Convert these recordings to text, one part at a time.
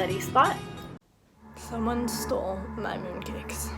steady spot. Someone stole my mooncakes.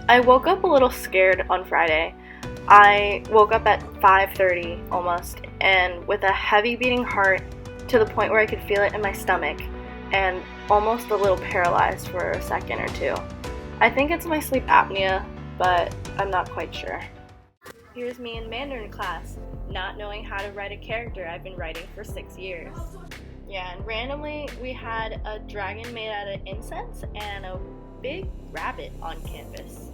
I woke up a little scared on Friday. I woke up at 5:30 almost, and with a heavy beating heart to the point where I could feel it in my stomach, and almost a little paralyzed for a second or two. I think it's my sleep apnea, but I'm not quite sure. Here's me in Mandarin class, not knowing how to write a character I've been writing for 6 years. Yeah, and randomly we had a dragon made out of incense and a big rabbit on campus.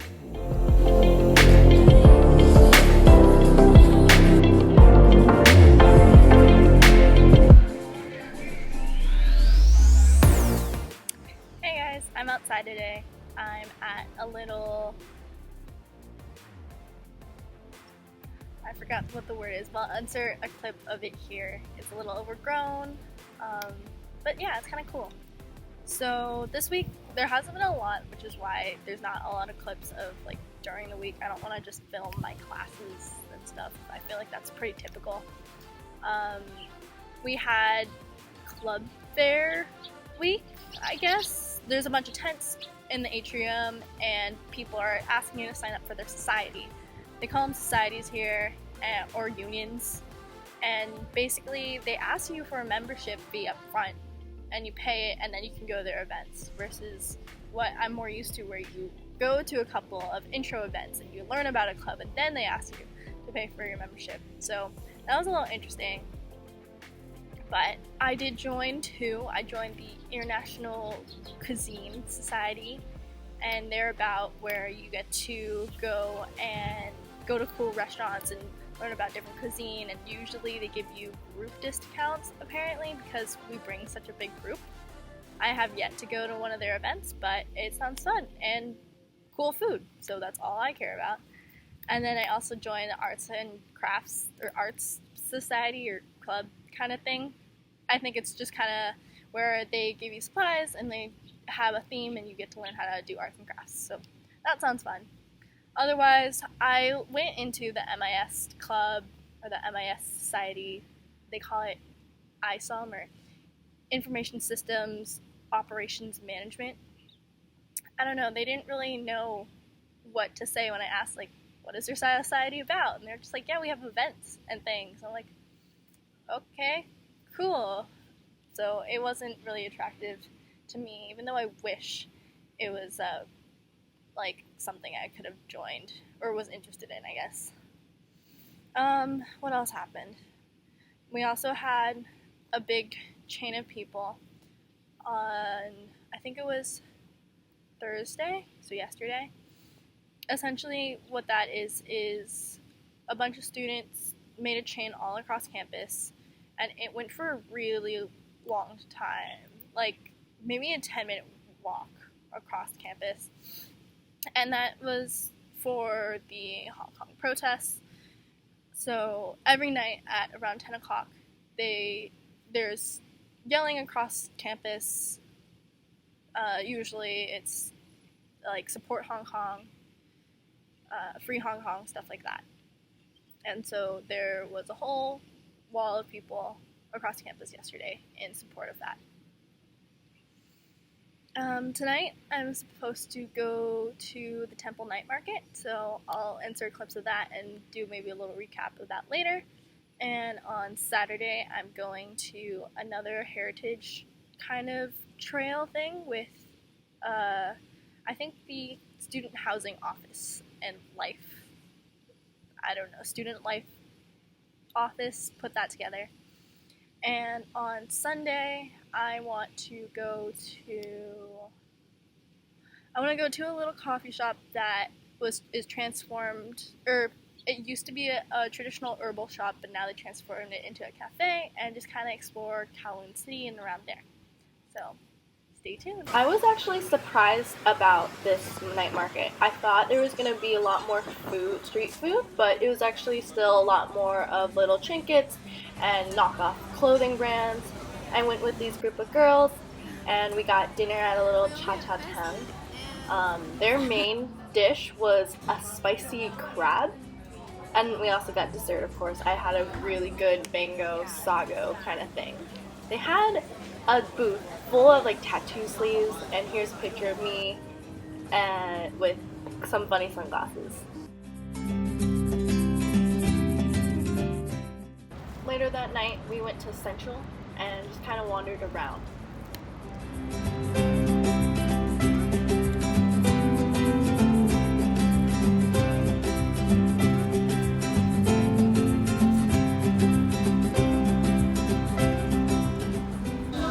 Hey guys, I'm outside today. I'm at a little... I forgot what the word is, but I'll insert a clip of it here. It's a little overgrown, but yeah, it's kind of cool. So this week there hasn't been a lot, which is why there's not a lot of clips of like during the week. I don't want to just film my classes and stuff. I feel like that's pretty typical. We had club fair week, I guess. There's a bunch of tents in the atrium and people are asking you to sign up for their society. They call them societies here, or unions, and basically they ask you for a membership fee up front and you pay it and then you can go to their events, versus what I'm more used to, where you go to a couple of intro events and you learn about a club and then they ask you to pay for your membership. So that was a little interesting. But I did join too. I joined the International Cuisine Society, and they're about where you get to go to cool restaurants and learn about different cuisine, and usually they give you group discounts apparently because we bring such a big group. I have yet to go to one of their events, but it sounds fun and cool food, so that's all I care about. And then I also joined the Arts and Crafts or Arts Society or club kind of thing. I think it's just kind of where they give you supplies and they have a theme and you get to learn how to do arts and crafts, so that sounds fun. Otherwise, I went into the MIS club, or the MIS Society. They call it ISOM, or Information Systems Operations Management. I don't know, they didn't really know what to say when I asked, like, what is your society about? And they're just like, yeah, we have events and things. I'm like, okay, cool. So it wasn't really attractive to me, even though I wish it was like something I could have joined or was interested in, I guess. What else happened? We also had a big chain of people on, I think it was Thursday, so yesterday. Essentially what that is a bunch of students made a chain all across campus, and it went for a really long time, like maybe a 10-minute walk across campus. And that was for the Hong Kong protests. So every night at around 10 o'clock, there's yelling across campus. Usually it's like support Hong Kong, free Hong Kong, stuff like that. And so there was a whole wall of people across campus yesterday in support of that. Tonight I'm supposed to go to the Temple Night Market, so I'll insert clips of that and do maybe a little recap of that later. And on Saturday I'm going to another heritage kind of trail thing with, I think the Student Housing Office and Life, I don't know, Student Life Office put that together. And on Sunday, I want to go to a little coffee shop that is transformed, or it used to be a traditional herbal shop, but now they transformed it into a cafe and just kind of explore Kowloon City and around there. So stay tuned. I was actually surprised about this night market. I thought there was going to be a lot more food, street food, but it was actually still a lot more of little trinkets and knockoff clothing brands. I went with these group of girls and we got dinner at a little Cha Cha Tang. Their main dish was a spicy crab, and we also got dessert, of course. I had a really good mango sago kind of thing. They had a booth full of like tattoo sleeves, and here's a picture of me and with some funny sunglasses. Later that night, we went to Central and just kind of wandered around.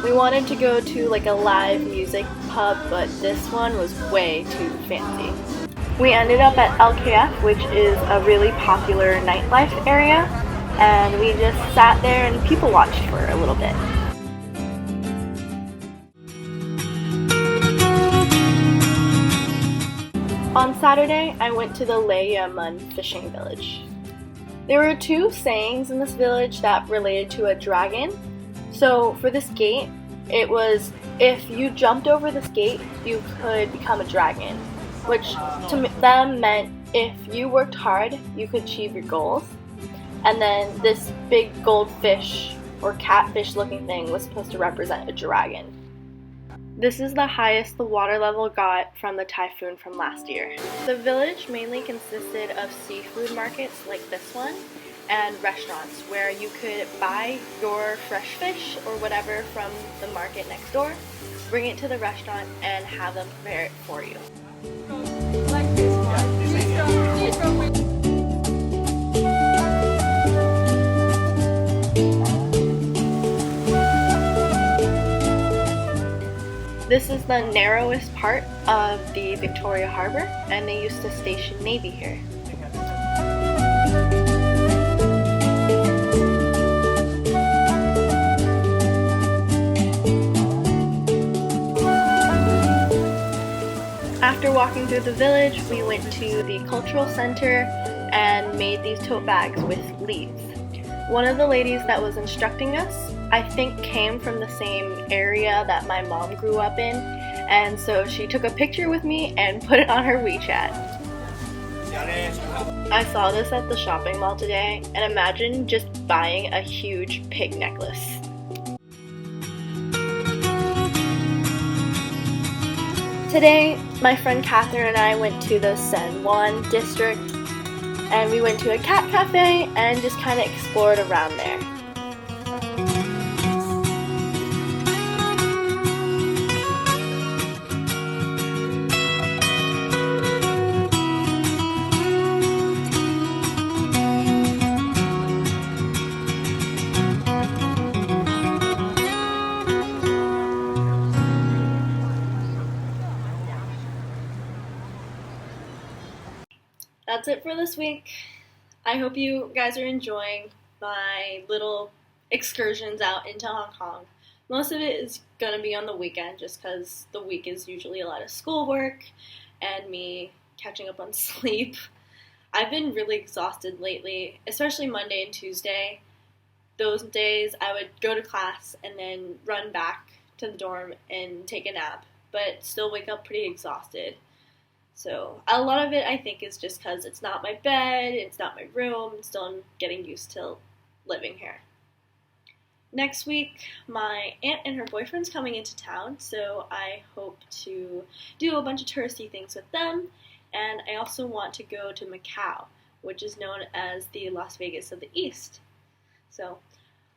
We wanted to go to like a live music pub, but this one was way too fancy. We ended up at LKF, which is a really popular nightlife area, and we just sat there and people watched for a little bit. On Saturday, I went to the Leia Mun fishing village. There were two sayings in this village that related to a dragon. So for this gate, it was if you jumped over this gate, you could become a dragon, which to them meant if you worked hard, you could achieve your goals. And then this big goldfish or catfish looking thing was supposed to represent a dragon. This is the highest the water level got from the typhoon from last year. The village mainly consisted of seafood markets like this one and restaurants where you could buy your fresh fish or whatever from the market next door, bring it to the restaurant and have them prepare it for you. This is the narrowest part of the Victoria Harbour, and they used to station Navy here. After walking through the village, we went to the cultural center and made these tote bags with leaves. One of the ladies that was instructing us, I think, came from the same area that my mom grew up in, and so she took a picture with me and put it on her WeChat. I saw this at the shopping mall today, and imagine just buying a huge pig necklace. Today, my friend Catherine and I went to the San Juan district, and we went to a cat cafe and just kind of explored around there. That's it for this week. I hope you guys are enjoying my little excursions out into Hong Kong. Most of it is going to be on the weekend just because the week is usually a lot of schoolwork and me catching up on sleep. I've been really exhausted lately, especially Monday and Tuesday. Those days I would go to class and then run back to the dorm and take a nap, but still wake up pretty exhausted. So a lot of it, I think, is just because it's not my bed, it's not my room, and still I'm getting used to living here. Next week, my aunt and her boyfriend's coming into town, so I hope to do a bunch of touristy things with them, and I also want to go to Macau, which is known as the Las Vegas of the East. So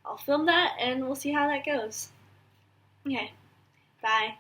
I'll film that, and we'll see how that goes. Okay, bye.